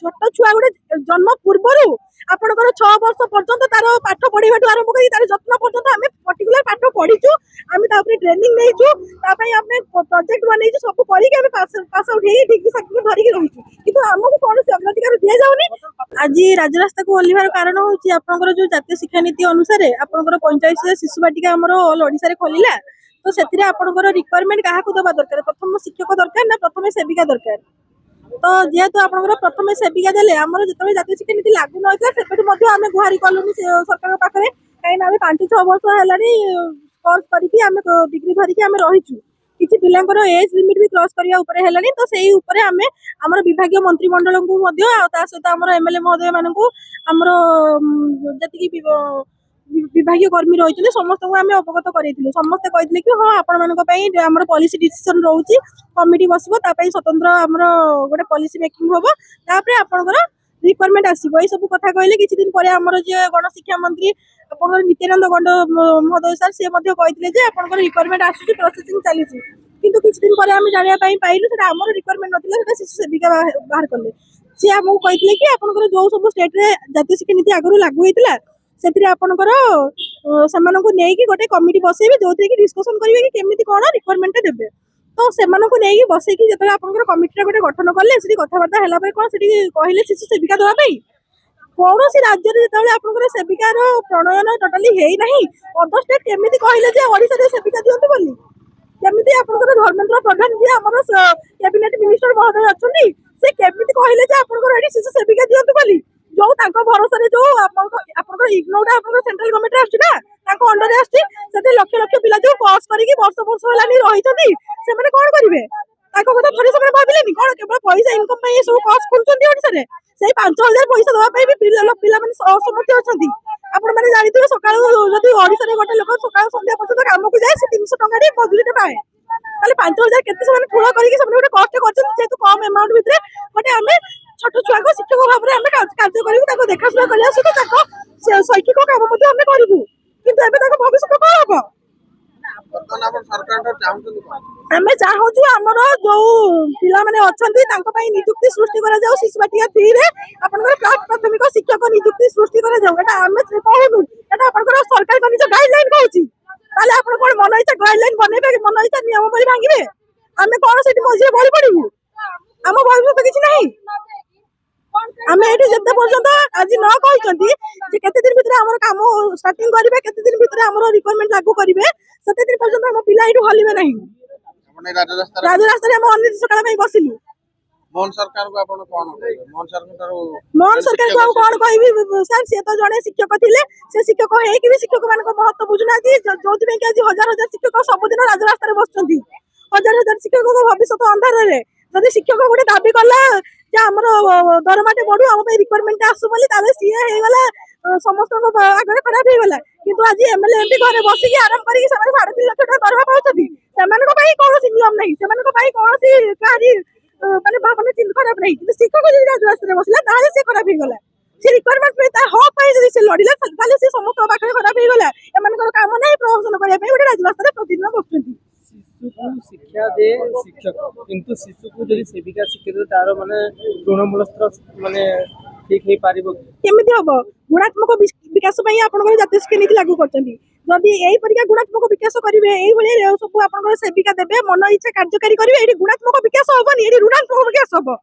छोट छुआ गोटे जन्म पूर्वर आपंकर 6 वर्ष पर्यंत तार पाठ पढ़ा आरंभ कर तार जत्न पर्यंत आम पर्टिकुलर पाठ पढ़ीचु आम ट्रेनिंग नहीं प्रोजेक्ट बनई सब करके पास आउट डिग्री सर्टिफिकेट धरिकी रही कि आमको कौन अग्राधिकार दि जाऊनी। आज राजरास्ता को ओह्लार कारण हूँ आपंकर जो जातीय शिक्षा नीति अनुसार आपंकर 45 शिशु बाटिका आम ऑल ओडिशा खोलिला तो से आपंकर रिक्वायरमेंट क्या दवा दरकार प्रथम शिक्षक दरकार ना प्रथम सेविका दरकार तो जेहेतु आपंकर प्रथम सेविका देले आमर जो जातीय शिक्षा नीति लागू ना आम गुहारी कलुनी सरकार पाखे कहीं 5-6 वर्ष है कोर्स करके डिग्री धरिकी आम रहीचु किसी पिलांकर एज लिमिट भी क्रॉस करने उपरे हेलानी तो सेही उपरे आमे हमर विभागीय मंत्रिमंडल को मध्य ता सहित हमर एमएलए महोदय मानकू हमर जति विभागीय कर्मी रही समस्त को आम अवगत करें समस्ते कहते कि हाँ आपण पॉलिसी डिसीजन रोचे कमिटी बसो स्वतंत्र आमर गोटे पॉलिसी मेकिंग हम तापर आपंकर रिक्वायरमेंट आसो ये सब कथा कहले किसी दिन पर आमर जे गणशिक्षा मंत्री आप नित्यानंद गंड महोदय सर सी कहते आप रिक्वायरमेंट आसूँ प्रोसेसिंग चली किंतु किसी दिन पर आम जाना पाइलु से आमर रिक्वायरमेंट ना शिशु सेविका बाहर कले सी आमको कहते कि आपंकर जो सब स्टेट जातीय शिक्षा नीति आगु लागू होता से आपंकर से गोटे कमिटी बसैबे जो डिस्कसन करेंगे कि केमी कौन रिक्वायरमेंट देवे तो से बसैकी जो आपंकर कमिटी गोटे गठन कले कथबार्ता है कौन से कहले शिशु सेविका देवाई कौन सी राज्य में जो आपंकर सेविकार प्रणयन टोटाली है ना अदर स्टेट केमी कहले ओडिशा सेविका दिंतु बोली केमी आपंकर धर्मेन्द्र प्रधान जी आम कैबिनेट मिनिस्टर महोदय अच्छा से केमी कहले आपंकर शिशु सेविका दिंतु बोली जो भरोसा जो आपंकर इग्नोर सेंट्रल गवर्नमेंट आसना अंडर आसती लक्ष लक्ष पिला जो कोर्स करके वर्ष वर्ष रही से कौन करेंगे कथा थोड़े से भाविले कौन केवल पैसा इनकम सब कोर्स खोलुंट ओडिशा से 5,000 पैसा देवाई भी पिला असमर्थ अच्छा आपण मैंने जानते सका जब ओडिशा गोटे लोक सका सन्ध्या पर्यटन कम को जाए 300 टका मजूरी पाए 5,000 के ठूल करके कष्ट कर कम एमाउंट भितर गोटे आम छोट छुआ को शिक्षक भाव में कार्य करूँ देखाशुना करने सहित शैक्षिक काम करूँ कि भविष्य कौन हम आम चाहूँ आमर जो पाने अच्छा निजुक्ति सृष्टि कर शिशु बाटिका 3 प्राथमिक शिक्षक निजुक्ति सृष्टि करम कहूँ यहाँ सरकार निज गाइडलाइन कहूँ आप मन इच्छा गाइडलाइन बनइबे मन इच्छा नियम भांगे आम कौन से मझे बड़ी पड़ू आम भविष्य किसी ना आम ये जिते पर्यटन आज न कहते केते दिन भितर आम कम स्टार्टिंग करेंगे केते दिन भितर आम रिक्वायरमेंट लागू करेंगे से दिन पर्यटन आम पिला ये हल्वे ना राजरास्ता अनिर्दिष्ट काल बसिलु मोहन सरकार को आपण कोन मोहन सरकार को कौन कह सर सी तो जड़े शिक्षक थे से शिक्षक है शिक्षक मान महत्व बुझुना जो आज हजार हजार शिक्षक सबुदिन राजरास्ता बस हजार हजार शिक्षक भविष्य अंधार जब शिक्षक गोटे दाबी कला आमर दरमाटे बढ़ू आम रिक्वायरमेंट आसू बोली सी होगा समस्त आगे खराब होगा किंतु आज एमएलए एमपी घर बसिक आराम कर 3.5 लाख टका दरमा पाँच कौन नियम नहीं कौन माने भावना चिंता खराब नहीं कि शिक्षक जो राजरास्ता बसला से खराब होगा से रिक्वायरमेंट हक से लड़ला से समस्त पाखे खराब होगा एम कम ना प्रदर्शन करने गोटे राजरास्ता प्रतिदिन बस शिक्षा दे शिक्षक किंतु शिशु को जब सेविका शिक्षित तार माने तृणमूल स्तर माने ठीक है पारिबो केमिति हबो गुणात्मक विकास पई आपनकर जातीय शिक्षा नीति लागू करचंदी जदि एई परिका गुणात्मक विकास करिवे एई भले सब आपनकर सेविका देबे मन इच्छा कार्यकारी करिवे एडी गुणात्मक विकास होबनी एडी ऋणात्मक विकास होबो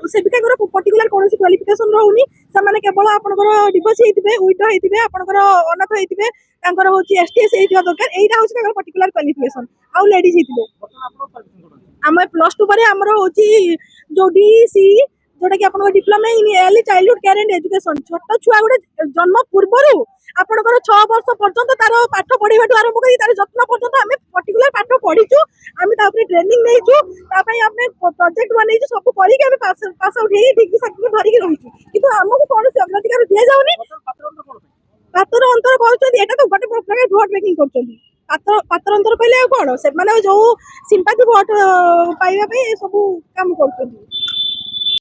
सेविका को पर्टिकुलर कौन क्वालिफिकेशन रोनी से केवल आपनकर डिवोर्स होइतिबे उइट होइतिबे आपनकर अनाथ होइतिबे तांकर होची एसटीएस होइतिबा दरकार एइटा होची तांकर पर्टिकुलर क्वालिफिकेशन आ लेडीज होइतिबे आम +2 पर आमर होची जो डीसी जोटा कि आपन diploma in early childhood care and education छोट छुआ गोटे जन्म पूर्वर आपंकर 6 वर्ष पर्यंत तार पाठ पढ़ा आरंभ कर तार जत्न पर्यंत आम पर्टिकुलर पाठ पढ़ीचु आम ट्रेनिंग नहीं प्रोजेक्ट बनई सब करके पास आउट डिग्री सर्टिफिकेट धरिकी रही कि आमको कौन अग्राधिकार दि जाऊनी पातर अंतर कर तो गोटे प्रकार भोट मेकिंग कर पातर अंतर कहले कौन से जो सिंपाथी भोट पाइबा सब काम कर